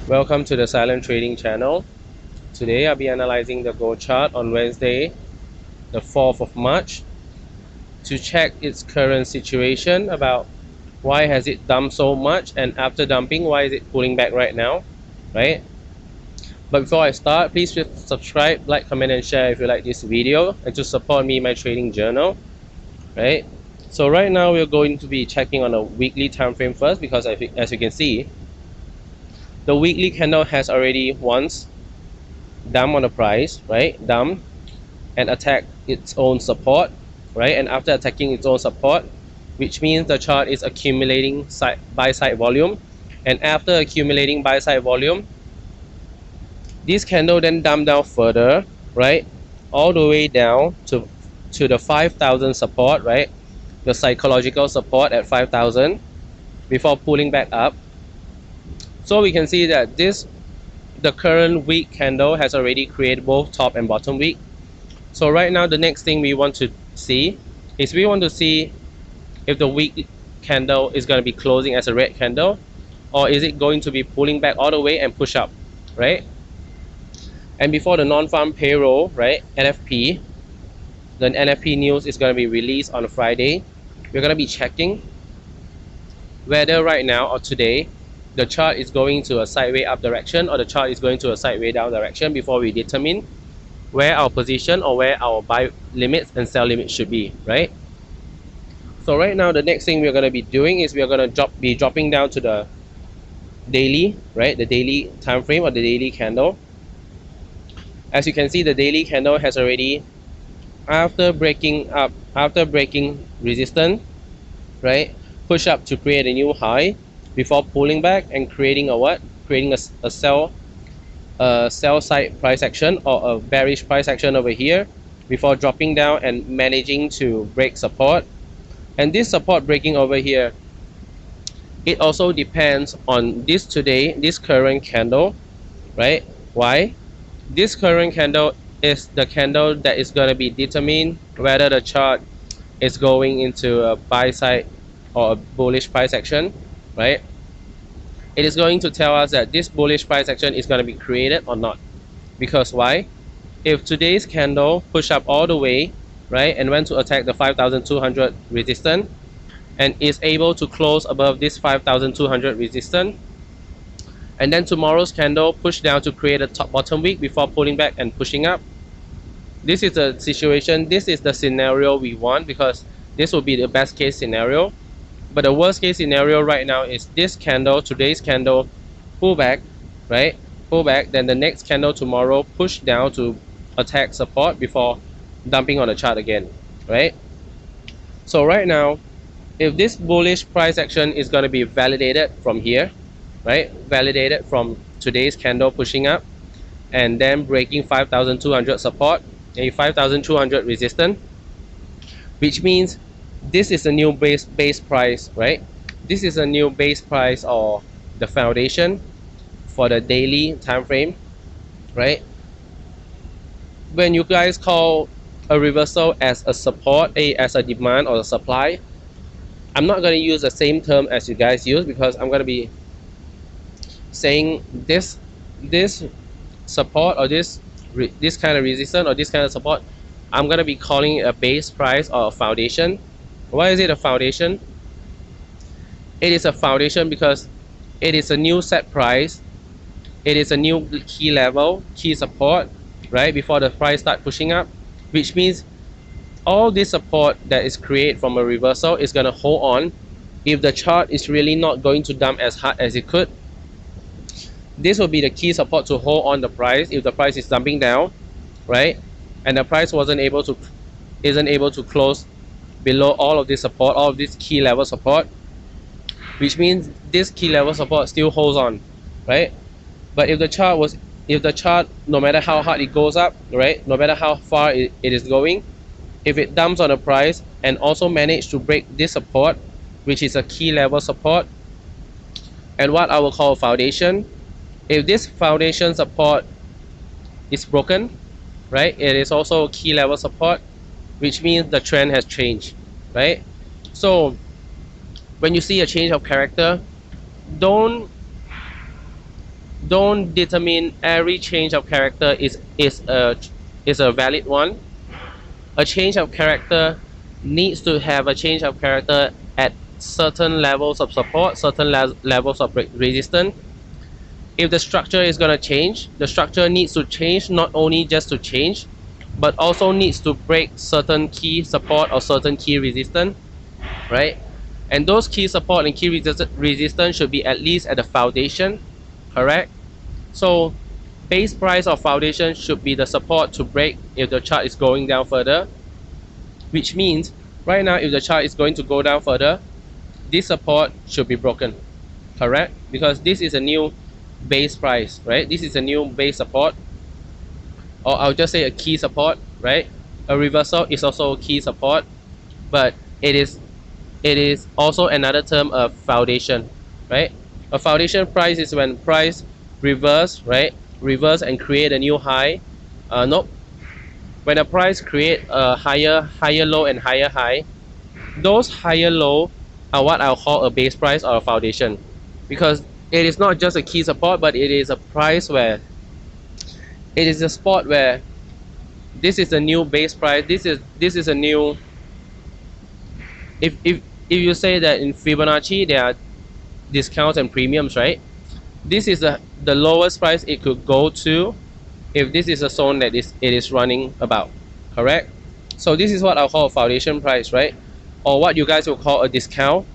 Welcome to the Silent Trading channel. Today I'll be analyzing the gold chart on Wednesday, the 4th of March, to check its current situation about why has it dumped so much, and after dumping, why is it pulling back right now, right? But before I start, please subscribe, like, comment, and share if you like this video, and to support me in my trading journal, right? So right now we're going to be checking on a weekly time frame first, because as you can see, the weekly candle has already once dumped on the price, right? Dumped and attack its own support, right? And after attacking its own support, which means the chart is accumulating buy side volume, and after accumulating buy side volume, this candle then dumped down further, right? All the way down to the 5,000 support, right? The psychological support at 5,000 before pulling back up. So we can see that the current week candle has already created both top and bottom week. So right now the next thing we want to see is we want to see if the week candle is going to be closing as a red candle, or is it going to be pulling back all the way and push up, right? And before the non-farm payroll, right, NFP, the NFP news is going to be released on Friday. We're going to be checking whether right now or today the chart is going to a sideways up direction or the chart is going to a sideways down direction before we determine where our position or where our buy limits and sell limits should be, right? So right now the next thing we're going to be doing is we're going to be dropping down to the daily, right, the daily time frame or the daily candle. As you can see, the daily candle has already, after breaking resistance, right, push up to create a new high before pulling back and creating a what? Creating a sell side price action or a bearish price action over here before dropping down and managing to break support. And this support breaking over here, it also depends on this current candle, right? Why? This current candle is the candle that is going to be determine whether the chart is going into a buy side or a bullish price action, right? It is going to tell us that this bullish price action is going to be created or not. Because why? If today's candle push up all the way, right, and went to attack the 5,200 resistance and is able to close above this 5,200 resistance, and then tomorrow's candle push down to create a top bottom week before pulling back and pushing up, this is the situation, this is the scenario we want, because this will be the best case scenario. But the worst case scenario right now is this candle, today's candle, pull back, right? Pull back, then the next candle tomorrow push down to attack support before dumping on the chart again, right? So right now, if this bullish price action is going to be validated from here, right? Validated from today's candle pushing up and then breaking 5,200 support, a 5,200 resistance, which means this is a new base price, right? This is a new base price or the foundation for the daily time frame, right? When you guys call a reversal as a support, as a demand or a supply, I'm not going to use the same term as you guys use, because I'm going to be saying this support or this kind of resistance or this kind of support, I'm going to be calling it a base price or a foundation. Why is it a foundation? It is a foundation because it is a new set price, it is a new key level, key support, right, before the price start pushing up, which means all this support that is created from a reversal is going to hold on. If the chart is really not going to dump as hard as it could, this will be the key support to hold on the price. If the price is dumping down, right, and the price isn't able to close below all of this support, all of this key level support, which means this key level support still holds on, right? But if the chart, no matter how hard it goes up, right, no matter how far it is going, if it dumps on the price and also manage to break this support, which is a key level support and what I will call a foundation, if this foundation support is broken, right, it is also a key level support, which means the trend has changed, right? So when you see a change of character, don't don't determine every change of character is a valid one. A change of character needs to have a change of character at certain levels of support, certain levels of resistance. If the structure is going to change, the structure needs to change not only just to change, but also needs to break certain key support or certain key resistance, right? And those key support and key resistance should be at least at the foundation, correct? So base price or foundation should be the support to break if the chart is going down further, which means right now if the chart is going to go down further, this support should be broken, correct? Because this is a new base price, right? This is a new base support, or I'll just say a key support, right? A reversal is also a key support, but it is also another term of foundation, right? A foundation price is when price reverse, right? Reverse and create a new high. Nope. When a price create a higher low and higher high, those higher low are what I'll call a base price or a foundation, because it is not just a key support, but it is a price where it is a spot where this is a new base price. This is a new. If you say that in Fibonacci there are discounts and premiums, right? This is the lowest price it could go to if this is a zone that it is running about, correct? So this is what I'll call a foundation price, right? Or what you guys will call a discount,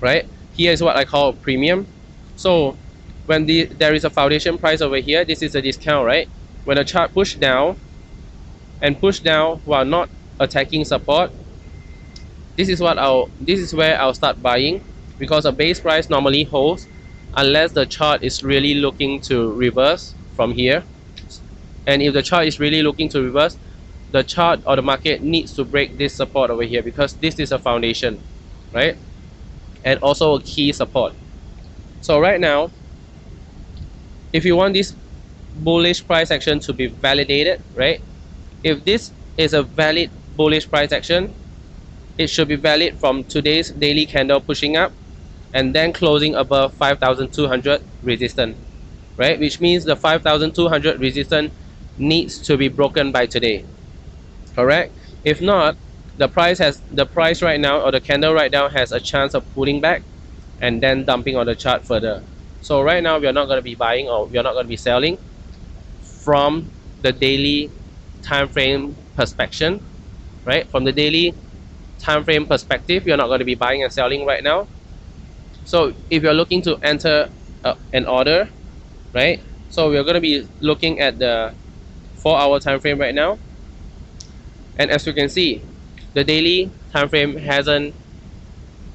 right? Here is what I call a premium. So when there is a foundation price over here, this is a discount, right? When the chart push down while not attacking support, this is where I'll start buying, because a base price normally holds unless the chart is really looking to reverse from here. And if the chart is really looking to reverse, the chart or the market needs to break this support over here, because this is a foundation, right? And also a key support. So right now, if you want this bullish price action to be validated, right? If this is a valid bullish price action, it should be valid from today's daily candle pushing up and then closing above 5,200 resistance, right? Which means the 5,200 resistance needs to be broken by today, correct? If not, the price right now, or the candle right now, has a chance of pulling back and then dumping on the chart further. So right now we are not going to be buying, or we are not going to be selling from the daily time frame perspective, right? From the daily time frame perspective, you're not going to be buying and selling right now. So if you're looking to enter an order, right? So we're going to be looking at the 4-hour time frame right now, and as you can see, the daily time frame hasn't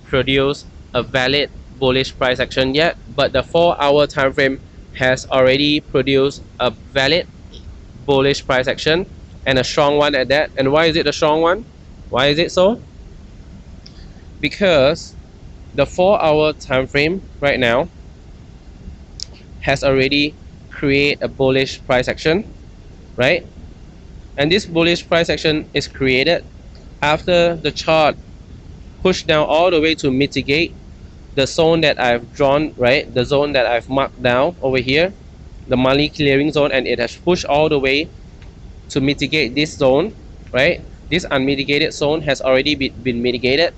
produced a valid bullish price action yet, but the 4-hour time frame has already produced a valid bullish price action, and a strong one at that. And why is it a strong one? Why is it so? Because the 4-hour time frame right now has already created a bullish price action, right? And this bullish price action is created after the chart pushed down all the way to mitigate the zone that I've drawn, right? The zone that I've marked down over here, the monthly clearing zone, and it has pushed all the way to mitigate this zone, right? This unmitigated zone has already been mitigated,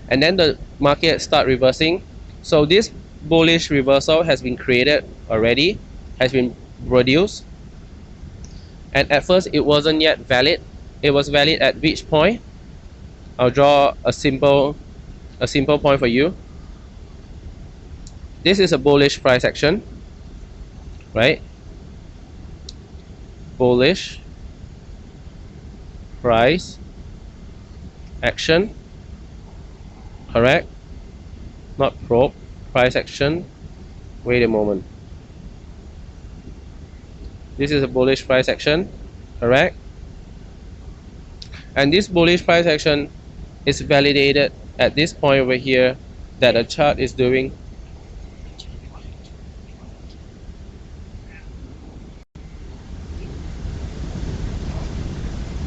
and then the market start reversing. So this bullish reversal has been created already, has been produced, and at first it wasn't yet valid. It was valid at which point? I'll draw a simple point for you. This is a bullish price action, right? Bullish price action, correct? Not probe, price action. Wait a moment. This is a bullish price action, correct? And this bullish price action is validated at this point over here that the chart is doing.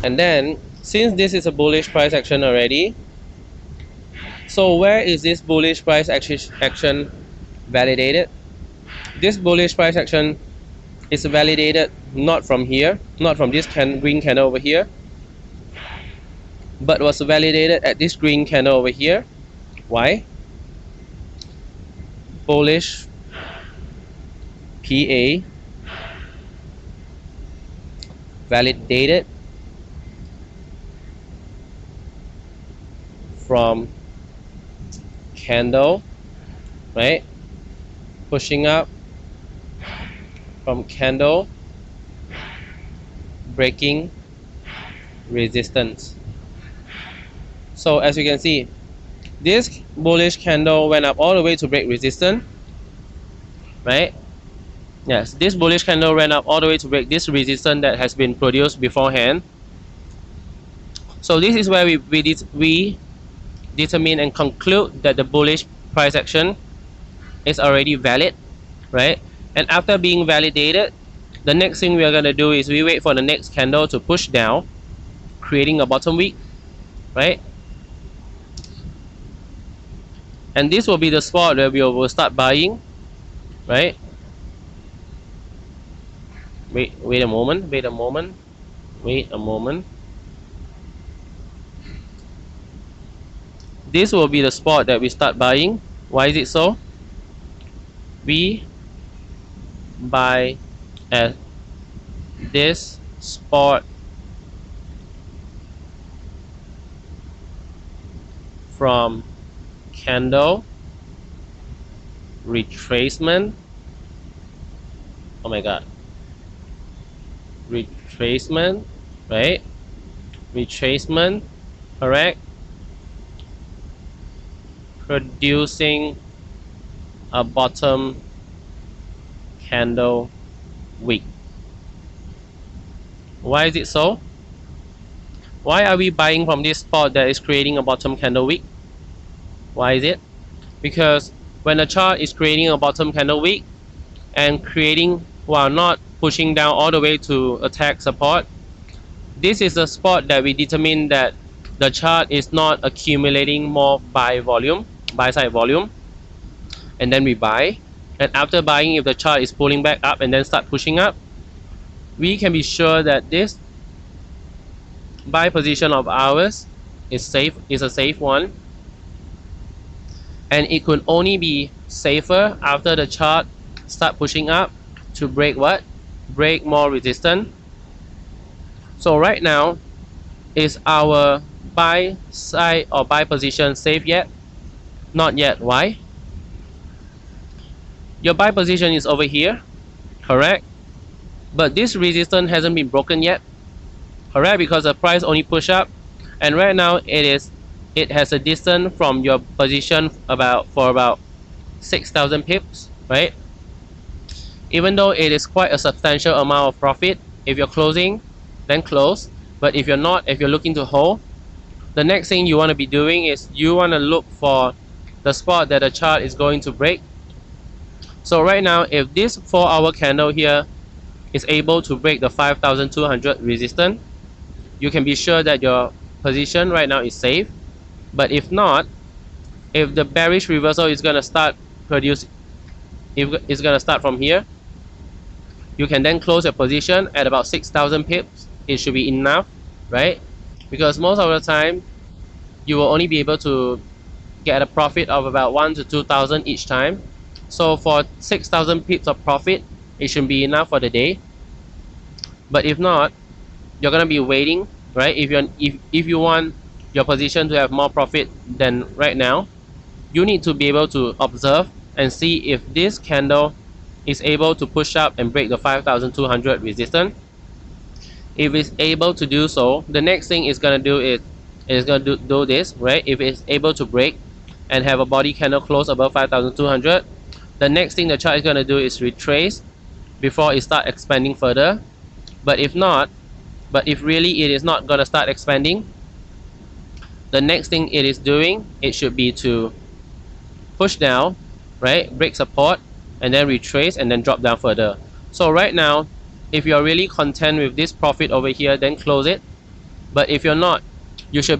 And then, since this is a bullish price action already, so where is this bullish price action validated? this bullish price action is validated not from here, not from this green candle over here, but was validated at this green candle over here. Why? Bullish PA validated from candle, right? Pushing up from candle, breaking resistance. So as you can see, this bullish candle went up all the way to break resistance, right? Yes, this bullish candle ran up all the way to break this resistance that has been produced beforehand. So this is where we determine and conclude that the bullish price action is already valid, right? And after being validated, the next thing we are going to do is we wait for the next candle to push down, creating a bottom wick, right? And this will be the spot where we will start buying, right? Wait a moment. This will be the spot that we start buying. Why is it so? We buy at this spot from candle retracement. Oh my god, retracement, right? Retracement, correct, producing a bottom candle wick. Why is it so? Why are we buying from this spot that is creating a bottom candle wick? Why is it? Because when a chart is creating a bottom candle wick and creating while not pushing down all the way to attack support, this is the spot that we determine that the chart is not accumulating more buy side volume, and then we buy. And after buying, if the chart is pulling back up and then start pushing up, we can be sure that this buy position of ours is a safe one, and it could only be safer after the chart start pushing up to break what? Break more resistance. So right now, is our buy side or buy position safe yet? Not yet. Why? Your buy position is over here, correct? But this resistance hasn't been broken yet, correct? Because the price only push up, and right now it has a distance from your position for about 6,000 pips, right? Even though it is quite a substantial amount of profit, if you're closing, then close. But if you're not, if you're looking to hold, the next thing you want to be doing is you want to look for the spot that the chart is going to break. So right now, if this 4-hour candle here is able to break the 5,200 resistance, you can be sure that your position right now is safe. But if not, if the bearish reversal is going to start if it's going to start from here, you can then close your position at about 6,000 pips. It should be enough, right? Because most of the time you will only be able to get a profit of about 1,000 to 2,000 each time. So for 6,000 pips of profit, it should be enough for the day. But if not, you're gonna be waiting, right? If you want your position to have more profit than right now, you need to be able to observe and see if this candle is able to push up and break the 5,200 resistance. If it's able to do so, the next thing it's gonna do is do this, right? If it's able to break and have a body candle close above 5,200, the next thing the chart is gonna do is retrace before it start expanding further. But if really it is not gonna start expanding, the next thing it is doing, it should be to push down, right? Break support and then retrace and then drop down further. So right now, if you're really content with this profit over here, then close it. But if you're not, you should be